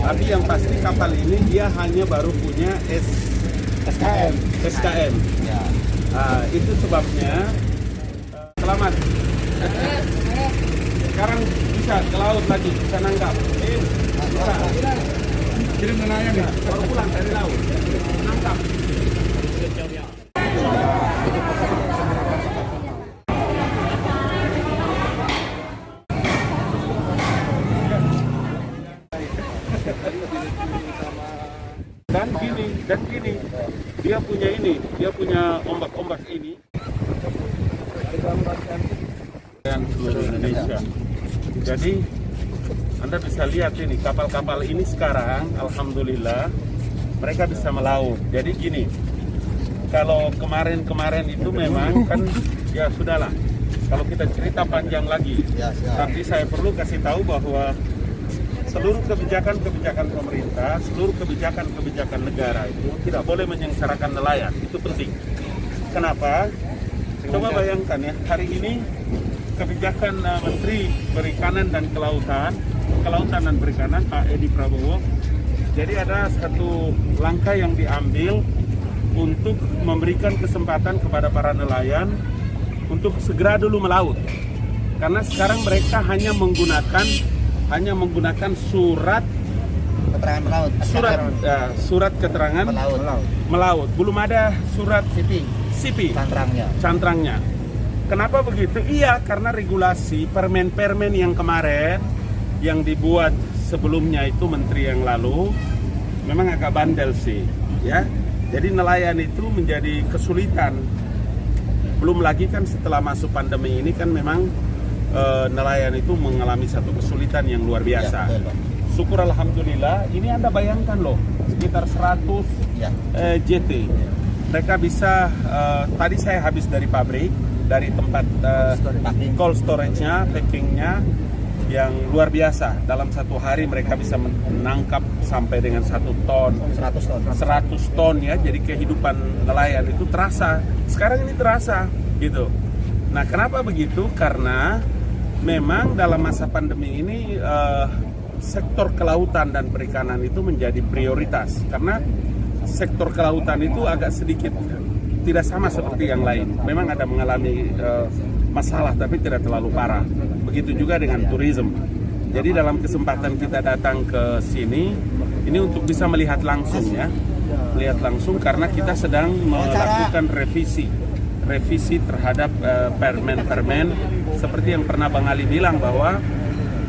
Tapi yang pasti kapal ini dia hanya baru punya SKM. Ya. Itu sebabnya selamat. Sekarang bisa ke laut lagi, bisa nangkap. Bisa. Kirim nelayan ya, baru pulang dari laut, nangkap. Dan gini, dia punya ombak-ombak ini dan seluruh Indonesia. Jadi Anda bisa lihat ini kapal-kapal ini sekarang, alhamdulillah mereka bisa melaut. Jadi gini, kalau kemarin itu memang kan ya sudahlah. Kalau kita cerita panjang lagi, tapi saya perlu kasih tahu bahwa seluruh kebijakan pemerintah, seluruh kebijakan negara itu tidak boleh menyengsarakan nelayan. Itu penting. Kenapa? Coba bayangkan ya, hari ini kebijakan Menteri Perikanan dan Kelautan dan Perikanan Pak Edi Prabowo. Jadi ada satu langkah yang diambil untuk memberikan kesempatan kepada para nelayan untuk segera dulu melaut. Karena sekarang mereka hanya menggunakan surat keterangan melaut. Surat keterangan melaut. Belum ada surat CP. Cantrangnya. Kenapa begitu? Iya, karena regulasi permen yang kemarin yang dibuat sebelumnya itu menteri yang lalu memang agak bandel sih, ya. Jadi nelayan itu menjadi kesulitan. Belum lagi kan setelah masuk pandemi ini kan memang nelayan itu mengalami satu kesulitan yang luar biasa. Ya, syukur alhamdulillah, ini Anda bayangkan loh, sekitar 100 JT. Mereka bisa, tadi saya habis dari pabrik, dari tempat cold storage-nya, packingnya yang luar biasa. Dalam satu hari mereka bisa menangkap sampai dengan 1 ton, 100 ton ya. Jadi kehidupan nelayan itu terasa. Sekarang ini terasa gitu. Nah, kenapa begitu? Karena memang dalam masa pandemi ini sektor kelautan dan perikanan itu menjadi prioritas. Karena sektor kelautan itu agak sedikit tidak sama seperti yang lain. Memang ada mengalami masalah tapi tidak terlalu parah. Begitu juga dengan tourism. Jadi dalam kesempatan kita datang ke sini ini untuk bisa melihat langsung ya. Melihat langsung karena kita sedang melakukan revisi terhadap permen seperti yang pernah Bang Ali bilang bahwa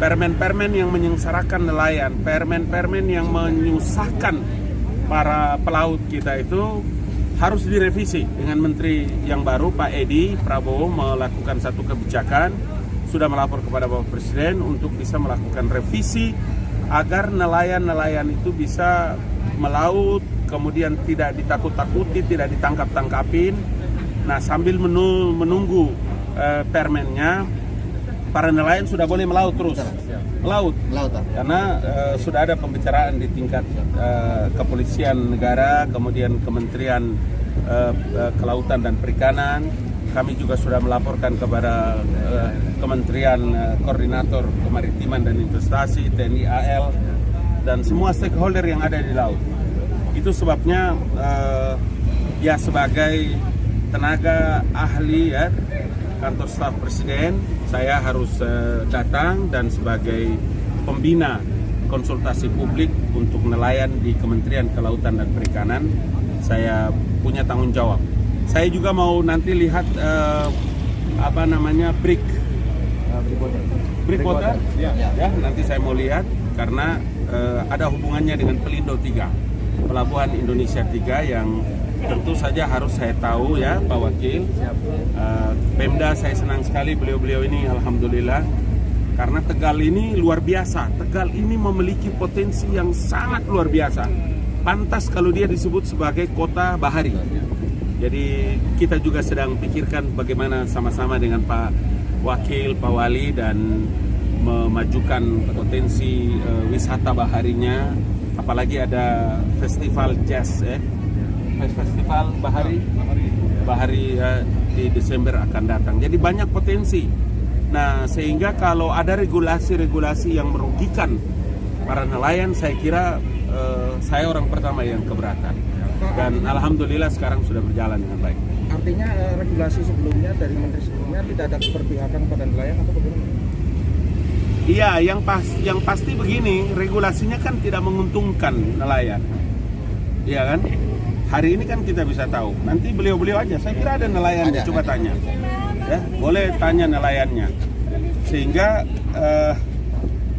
permen yang menyengsarakan nelayan, permen yang menyusahkan para pelaut kita itu harus direvisi. Dengan menteri yang baru Pak Edi Prabowo melakukan satu kebijakan, sudah melapor kepada Bapak Presiden untuk bisa melakukan revisi agar nelayan itu bisa melaut, kemudian tidak ditakut-takuti, tidak ditangkap-tangkapin. Nah, sambil menunggu permennya, para nelayan sudah boleh melaut terus. Melaut. Karena sudah ada pembicaraan di tingkat kepolisian negara, kemudian Kementerian Kelautan dan Perikanan. Kami juga sudah melaporkan kepada Kementerian Koordinator Kemaritiman dan Investasi, TNI AL, dan semua stakeholder yang ada di laut. Itu sebabnya ya sebagai tenaga ahli ya kantor staf presiden, saya harus datang dan sebagai pembina konsultasi publik untuk nelayan di Kementerian Kelautan dan Perikanan, saya punya tanggung jawab. Saya juga mau nanti lihat apa namanya brick water. Ya, nanti saya mau lihat karena ada hubungannya dengan Pelindo 3, Pelabuhan Indonesia 3 yang tentu saja harus saya tahu ya Pak Wakil. Pemda saya senang sekali beliau-beliau ini alhamdulillah karena Tegal ini luar biasa. Tegal ini memiliki potensi yang sangat luar biasa. Pantas kalau dia disebut sebagai kota bahari. Jadi kita juga sedang pikirkan bagaimana sama-sama dengan Pak Wakil, Pak Wali dan memajukan potensi wisata baharinya, apalagi ada festival jazz festival bahari di Desember akan datang. Jadi banyak potensi. Nah, sehingga kalau ada regulasi-regulasi yang merugikan para nelayan, saya kira saya orang pertama yang keberatan. Dan alhamdulillah sekarang sudah berjalan dengan baik. Artinya regulasi sebelumnya dari menteri sebelumnya tidak ada keberpihakan pada nelayan atau bagaimana? Iya, yang pasti begini, regulasinya kan tidak menguntungkan nelayan. Iya kan? Hari ini kan kita bisa tahu. Nanti beliau-beliau aja. Saya kira ada nelayan, coba tanya. Ya, boleh tanya nelayannya. Sehingga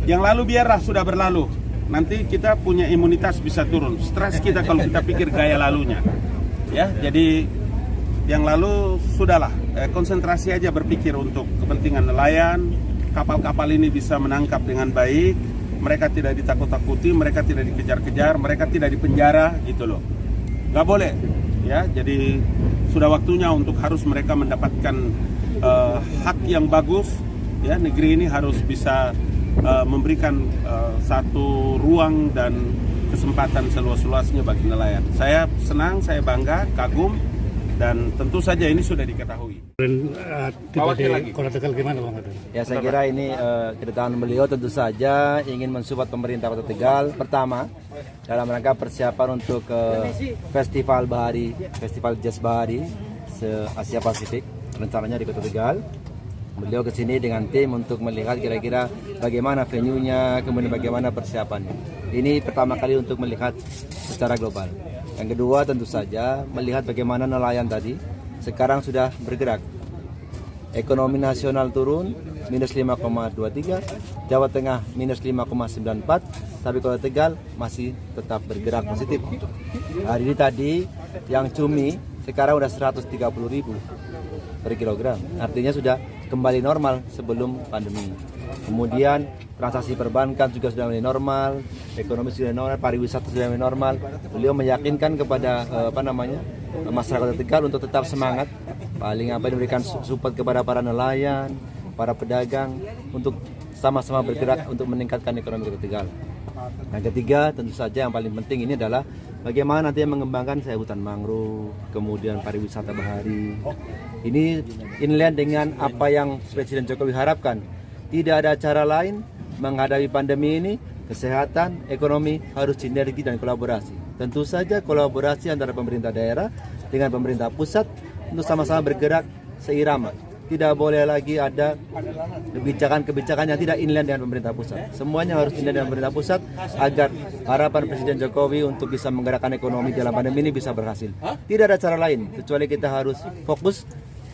yang lalu biarlah sudah berlalu. Nanti kita punya imunitas bisa turun. Stres kita kalau kita pikir gaya lalunya. Ya, jadi yang lalu sudahlah. Konsentrasi aja berpikir untuk kepentingan nelayan. Kapal-kapal ini bisa menangkap dengan baik, mereka tidak ditakut-takuti, mereka tidak dikejar-kejar, mereka tidak dipenjara gitu loh. Nggak boleh, ya. Jadi sudah waktunya untuk harus mereka mendapatkan hak yang bagus, ya. Negeri ini harus bisa memberikan satu ruang dan kesempatan seluas-luasnya bagi nelayan. Saya senang, saya bangga, kagum, dan tentu saja ini sudah diketahui. Tiba di Kota Tegal gimana Bang? Ya, saya kira ini kedatangan beliau tentu saja ingin mensupport pemerintah Kota Tegal. Pertama, dalam rangka persiapan untuk festival jazz bahari se-Asia Pasifik, rencananya di Kota Tegal. Beliau ke sini dengan tim untuk melihat kira-kira bagaimana venue-nya, kemudian bagaimana persiapannya. Ini pertama kali untuk melihat secara global. Yang kedua tentu saja melihat bagaimana nelayan tadi sekarang sudah bergerak. Ekonomi nasional turun minus 5,23, Jawa Tengah minus 5,94, tapi Kota Tegal masih tetap bergerak positif. Hari ini tadi yang cumi sekarang udah 130.000 per kilogram, artinya sudah kembali normal sebelum pandemi. Kemudian transaksi perbankan juga sudah mulai normal, ekonomi sudah normal, pariwisata sudah mulai normal. Beliau meyakinkan kepada masyarakat Tegal untuk tetap semangat, paling apa diberikan support kepada para nelayan, para pedagang untuk sama-sama bergerak untuk meningkatkan ekonomi Kota Tegal. Yang ketiga tentu saja yang paling penting ini adalah bagaimana nanti mengembangkan hutan mangrove, kemudian pariwisata bahari. Ini inline dengan apa yang Presiden Jokowi harapkan. Tidak ada cara lain menghadapi pandemi ini, kesehatan, ekonomi harus sinergi dan kolaborasi. Tentu saja kolaborasi antara pemerintah daerah dengan pemerintah pusat untuk sama-sama bergerak seirama. Tidak boleh lagi ada kebijakan-kebijakan yang tidak inline dengan pemerintah pusat. Semuanya harus inline dengan pemerintah pusat agar harapan Presiden Jokowi untuk bisa menggerakkan ekonomi dalam pandemi ini bisa berhasil. Tidak ada cara lain kecuali kita harus fokus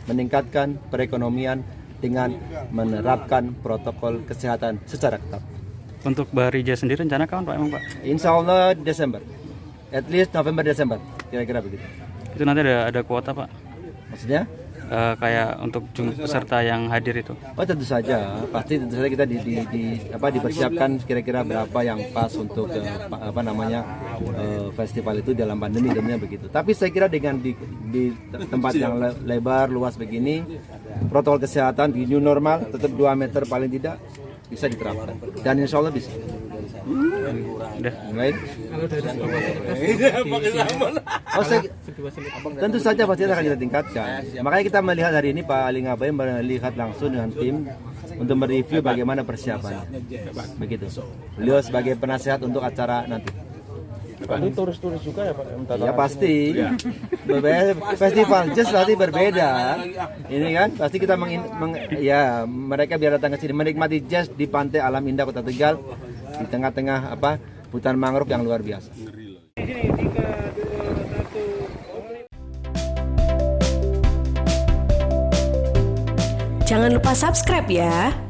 meningkatkan perekonomian dengan menerapkan protokol kesehatan secara ketat. Untuk Bahari Jazz sendiri rencana kapan Pak emang Pak? Insya Allah Desember, at least November-Desember, kira-kira begitu. Itu nanti ada kuota Pak? Maksudnya? Kayak untuk peserta yang hadir itu? Oh tentu saja, pasti tentu saja kita dipersiapkan kira-kira berapa yang pas untuk festival itu dalam pandemi, tentunya begitu. Tapi saya kira dengan di tempat yang lebar, luas begini, protokol kesehatan di new normal tetap 2 meter paling tidak bisa diterapkan dan insya Allah bisa. Baik. Tentu saja pasti akan kita tingkatkan. Makanya kita melihat hari ini Pak Ali Ngabalin melihat langsung dengan tim untuk mereview bagaimana persiapan. Begitu. Beliau sebagai penasehat untuk acara nanti. Ini turis-turis juga ya Pak? Ya pasti. Festival jazz pasti berbeda. Ini kan pasti kita mereka biar datang ke sini menikmati jazz di pantai alam indah Kota Tegal di tengah-tengah hutan mangrove yang luar biasa. Jangan lupa subscribe ya.